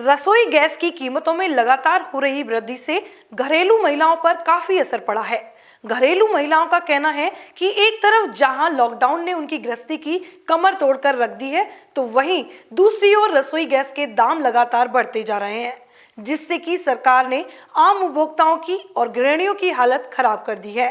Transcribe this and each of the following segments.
रसोई गैस की कीमतों में लगातार हो रही वृद्धि से घरेलू महिलाओं पर काफी असर पड़ा है। घरेलू महिलाओं का कहना है कि एक तरफ जहां लॉकडाउन ने उनकी गृहस्थी की कमर तोड़कर रख दी है, तो वहीं दूसरी ओर रसोई गैस के दाम लगातार बढ़ते जा रहे हैं, जिससे कि सरकार ने आम उपभोक्ताओं की और गृहिणियों की हालत खराब कर दी है।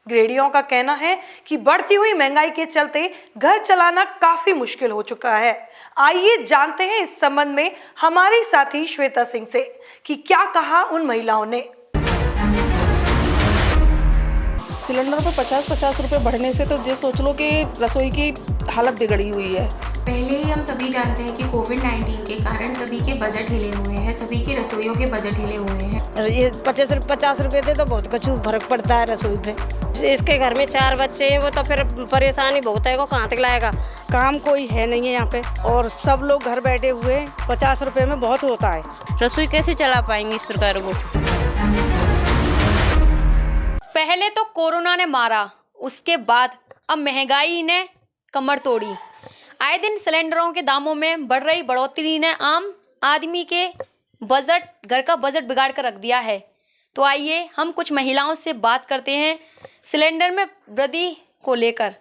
गृहिणियों का कहना है कि बढ़ती हुई महंगाई के चलते घर चलाना काफी मुश्किल हो चुका है। आइए जानते हैं इस संबंध में हमारी साथी श्वेता सिंह से कि क्या कहा उन महिलाओं ने। सिलेंडर पर 50-50 रुपए बढ़ने से तो ये सोच लो कि रसोई की हालत बिगड़ी हुई है। पहले ही हम सभी जानते हैं कि कोविड-19 के कारण सभी के बजट हिले हुए हैं, सभी की रसोइयों के बजट हिले हुए हैं। ये 50 रुपए थे तो बहुत कुछ फर्क पड़ता है रसोई पे। इसके घर में 4 बच्चे हैं, वो तो फिर परेशानी बहुत है, वो कहाँ तक लाएगा। काम कोई है नहीं है यहाँ पे और सब लोग घर बैठे हुए हैं। 50 रुपए में बहुत होता है। रसोई कैसे चला पाएंगे इस प्रकार को। पहले तो कोरोना ने मारा, उसके बाद अब महंगाई ने कमर तोड़ी। आए दिन सिलेंडरों के दामों में बढ़ रही बढ़ोतरी ने आम आदमी के घर का बजट बिगाड़ कर रख दिया है। तो आइए हम कुछ महिलाओं से बात करते हैं सिलेंडर में वृद्धि को लेकर।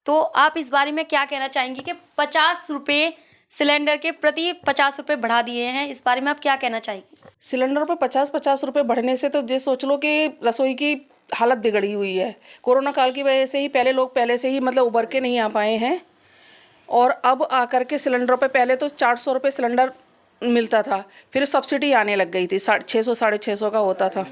तो आप इस बारे में क्या कहना चाहेंगी कि 50 रुपये सिलेंडर के प्रति 50 रुपये बढ़ा दिए हैं, इस बारे में आप क्या कहना चाहेंगी? सिलेंडर पर 50-50 रुपए बढ़ने से तो ये सोच लो कि रसोई की हालत बिगड़ी हुई है। कोरोना काल की वजह से ही पहले से ही मतलब उभर के नहीं आ पाए हैं और अब आकर के सिलेंडरों पे पहले तो 400 रुपये सिलेंडर मिलता था, फिर सब्सिडी आने लग गई थी। 600-650 का होता था,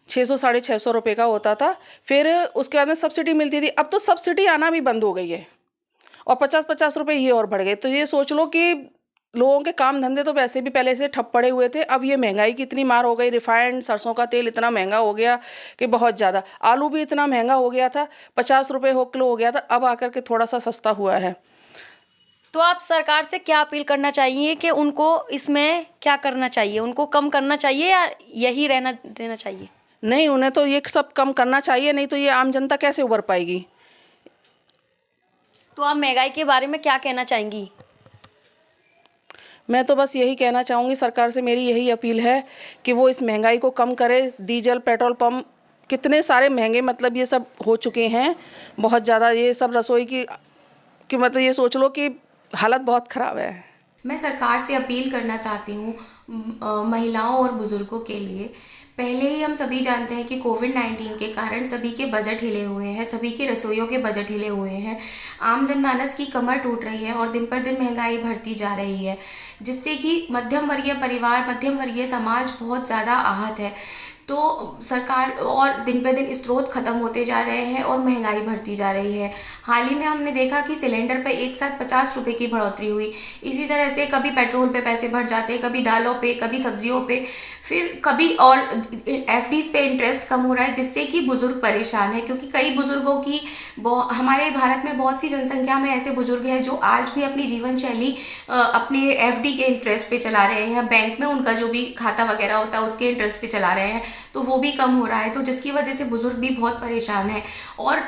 600-650 रुपये का होता था। फिर उसके बाद में सब्सिडी मिलती थी। अब तो सब्सिडी आना भी बंद हो गई है और 50-50 रुपये ये और बढ़ गए। तो ये सोच लो कि लोगों के काम धंधे तो वैसे भी पहले से ठप पड़े हुए थे। अब ये महंगाई की इतनी मार हो गई, रिफाइंड सरसों का तेल इतना महंगा हो गया कि बहुत ज़्यादा। आलू भी इतना महंगा हो गया था, 50 रुपये हो किलो हो गया था, अब आकर के थोड़ा सा सस्ता हुआ है। तो आप सरकार से क्या अपील करना चाहिए कि उनको इसमें क्या करना चाहिए? उनको कम करना चाहिए या यही रहना देना चाहिए? नहीं, उन्हें तो ये सब कम करना चाहिए, नहीं तो ये आम जनता कैसे उभर पाएगी। तो आप महंगाई के बारे में क्या कहना चाहेंगी? मैं तो बस यही कहना चाहूँगी, सरकार से मेरी यही अपील है कि वो इस महंगाई को कम करे। डीजल, पेट्रोल पंप कितने सारे महंगे मतलब ये सब हो चुके हैं बहुत ज़्यादा। ये सब रसोई की मतलब ये सोच लो कि हालत बहुत ख़राब है। मैं सरकार से अपील करना चाहती हूँ महिलाओं और बुजुर्गों के लिए। पहले ही हम सभी जानते हैं कि कोविड-19 के कारण सभी के बजट हिले हुए हैं, सभी की रसोइयों के बजट हिले हुए हैं। आम जनमानस की कमर टूट रही है और दिन पर दिन महंगाई बढ़ती जा रही है, जिससे कि मध्यम वर्गीय परिवार, मध्यम वर्गीय समाज बहुत ज़्यादा आहत है। तो सरकार और दिन पे दिन स्रोत ख़त्म होते जा रहे हैं और महंगाई बढ़ती जा रही है। हाल ही में हमने देखा कि सिलेंडर पे एक साथ 50 रुपये की बढ़ोतरी हुई। इसी तरह से कभी पेट्रोल पे पैसे बढ़ जाते, कभी दालों पे, कभी सब्जियों पे, फिर कभी और एफडीज पे इंटरेस्ट कम हो रहा है, जिससे कि बुज़ुर्ग परेशान है। क्योंकि कई बुज़ुर्गों की हमारे भारत में बहुत सी जनसंख्या में ऐसे बुज़ुर्ग हैं जो आज भी अपनी जीवन शैली अपने एफडी के इंटरेस्ट पे चला रहे हैं। बैंक में उनका जो भी खाता वगैरह होता है उसके इंटरेस्ट पे चला रहे हैं, तो वो भी कम हो रहा है। तो जिसकी वजह से बुजुर्ग भी बहुत परेशान है और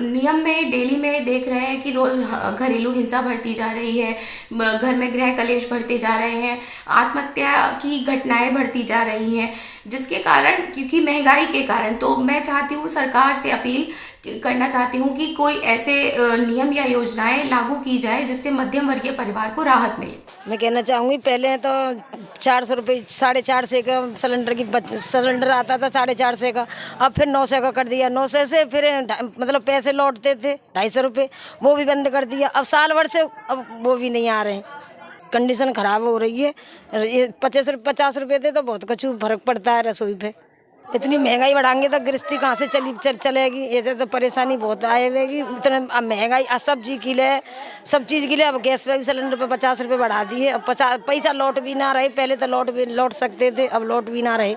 नियम में डेली में देख रहे हैं कि रोज घरेलू हिंसा बढ़ती जा रही है, घर में गृह कलेश बढ़ते जा रहे हैं, आत्महत्या की घटनाएं बढ़ती जा रही हैं, जिसके कारण, क्योंकि महंगाई के कारण। तो मैं चाहती हूँ, सरकार से अपील करना चाहती हूँ कि कोई ऐसे नियम या योजनाएं लागू की जाए जिससे मध्यम वर्गीय परिवार को राहत मिले। मैं कहना चाहूँगी, पहले तो 400 रुपये 450 का सिलेंडर आता था, 450 का, अब फिर 900 का कर दिया। 900 से फिर मतलब पैसे लौटते थे 250 रुपये, वो भी बंद कर दिया। अब साल भर से अब वो भी नहीं आ रहे हैं। कंडीशन ख़राब हो रही है। ये 50 रुपये थे तो बहुत कुछ फर्क पड़ता है रसोई पे। इतनी महंगाई बढ़ाएंगे तो गृहस्थी कहाँ से चलेगी। ऐसे तो परेशानी बहुत आएगी। इतना अब महंगाई सब चीज़ के लिए, सब चीज़ के लिए अब गैस पे भी सिलेंडर पे 50 रुपये बढ़ा दिए। अब 50 पैसा लौट भी ना रहे, पहले तो लौट सकते थे, अब लौट भी ना रहे।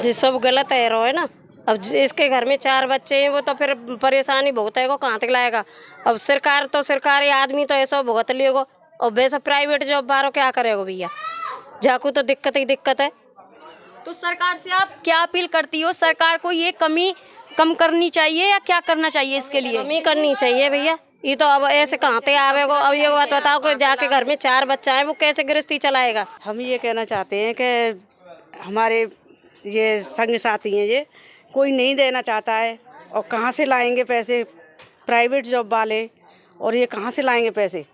जी सब गलत है रो है ना। अब इसके घर में 4 बच्चे हैं, वो तो फिर परेशानी बहुत है, वो कहाँ तक लाएगा। अब सरकारी आदमी तो ऐसा भुगत लिएगा और वैसे प्राइवेट जॉब बारो क्या करेगा भैया, जाकू तो दिक्कत ही दिक्कत है। तो सरकार से आप क्या अपील करती हो? सरकार को ये कमी कम करनी चाहिए या क्या करना चाहिए इसके लिए? कमी करनी चाहिए भैया, ये तो अब ऐसे कहाँ से आवेगो। अब ये बात बताओ कि जाके घर में 4 बच्चा है, वो कैसे गृहस्थी चलाएगा। हम ये कहना चाहते हैं कि हमारे ये संग साथी हैं, ये कोई नहीं देना चाहता है और कहाँ से लाएंगे पैसे, प्राइवेट जॉब वाले, और ये कहाँ से लाएंगे पैसे,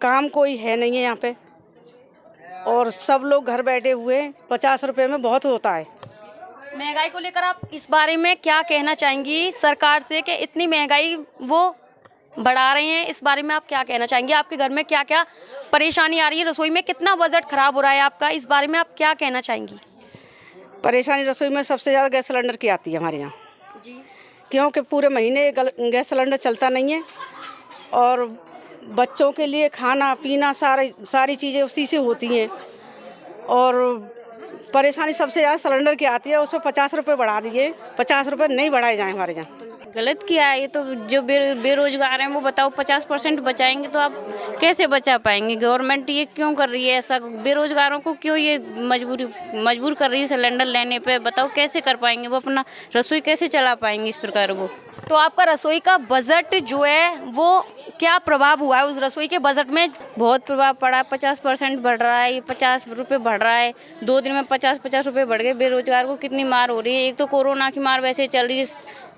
काम कोई है नहीं है यहाँ पे और सब लोग घर बैठे हुए हैं। 50 रुपये में बहुत होता है। महंगाई को लेकर आप इस बारे में क्या कहना चाहेंगी सरकार से कि इतनी महंगाई वो बढ़ा रहे हैं, इस बारे में आप क्या कहना चाहेंगे? आपके घर में क्या क्या परेशानी आ रही है, रसोई में कितना बजट खराब हो रहा है आपका, इस बारे में आप क्या कहना चाहेंगी? परेशानी रसोई में सबसे ज़्यादा गैस सिलेंडर की आती है हमारे यहाँ जी। क्योंकि पूरे महीने गैस सिलेंडर चलता नहीं है और बच्चों के लिए खाना पीना सारी चीज़ें उसी से होती हैं और परेशानी सबसे ज़्यादा सिलेंडर की आती है। उसमें 50 रुपये बढ़ा दिए, 50 रुपये नहीं बढ़ाए जाएँ हमारे यहाँ। गलत किया है ये तो। जो बेरोजगार हैं वो बताओ 50% बचाएंगे तो आप कैसे बचा पाएंगे? गवर्नमेंट ये क्यों कर रही है ऐसा? बेरोजगारों को क्यों ये मजबूर कर रही है सिलेंडर लेने पे? बताओ कैसे कर पाएंगे वो, अपना रसोई कैसे चला पाएंगे इस प्रकार वो? तो आपका रसोई का बजट जो है वो क्या प्रभाव हुआ है उस रसोई के बजट में? बहुत प्रभाव पड़ा है। 50% बढ़ रहा है, ये 50 रुपये बढ़ रहा है। 2 दिन में 50 रुपये बढ़ गए। बेरोजगार को कितनी मार हो रही है। एक तो कोरोना की मार वैसे चल रही है,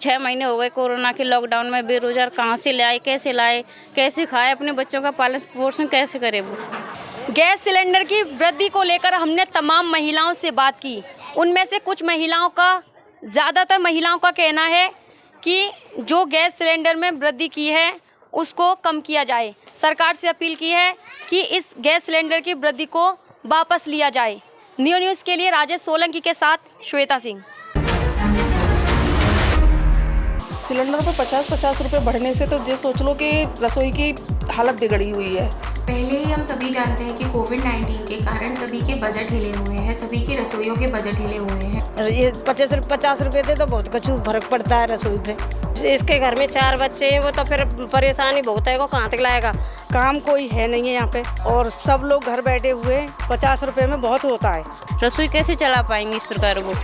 6 महीने हो गए कोरोना के लॉकडाउन में। बेरोजगार कहाँ से लाए, कैसे खाए, अपने बच्चों का पालन पोषण कैसे करे वो? गैस सिलेंडर की वृद्धि को लेकर हमने तमाम महिलाओं से बात की। उनमें से कुछ महिलाओं का, ज़्यादातर महिलाओं का कहना है कि जो गैस सिलेंडर में वृद्धि की है उसको कम किया जाए। सरकार से अपील की है कि इस गैस सिलेंडर की वृद्धि को वापस लिया जाए। न्यूज़ के लिए राजेश सोलंकी के साथ श्वेता सिंह। सिलेंडर पर 50 रुपये बढ़ने से तो ये सोच लो कि रसोई की हालत बिगड़ी हुई है। पहले ही हम सभी जानते हैं कि कोविड-19 के कारण सभी के बजट हिले हुए हैं, सभी के रसोइयों के बजट हिले हुए हैं। ये 50 रुपये दे तो बहुत कुछ फर्क पड़ता है रसोई पे। इसके घर में 4 बच्चे हैं, वो तो फिर परेशानी बहुत है, वो कहाँ तक लाएगा। काम कोई है नहीं है यहाँ पे और सब लोग घर बैठे हुए हैं। 50 रुपये में बहुत होता है। रसोई कैसे चला पाएंगे इस प्रकार वो?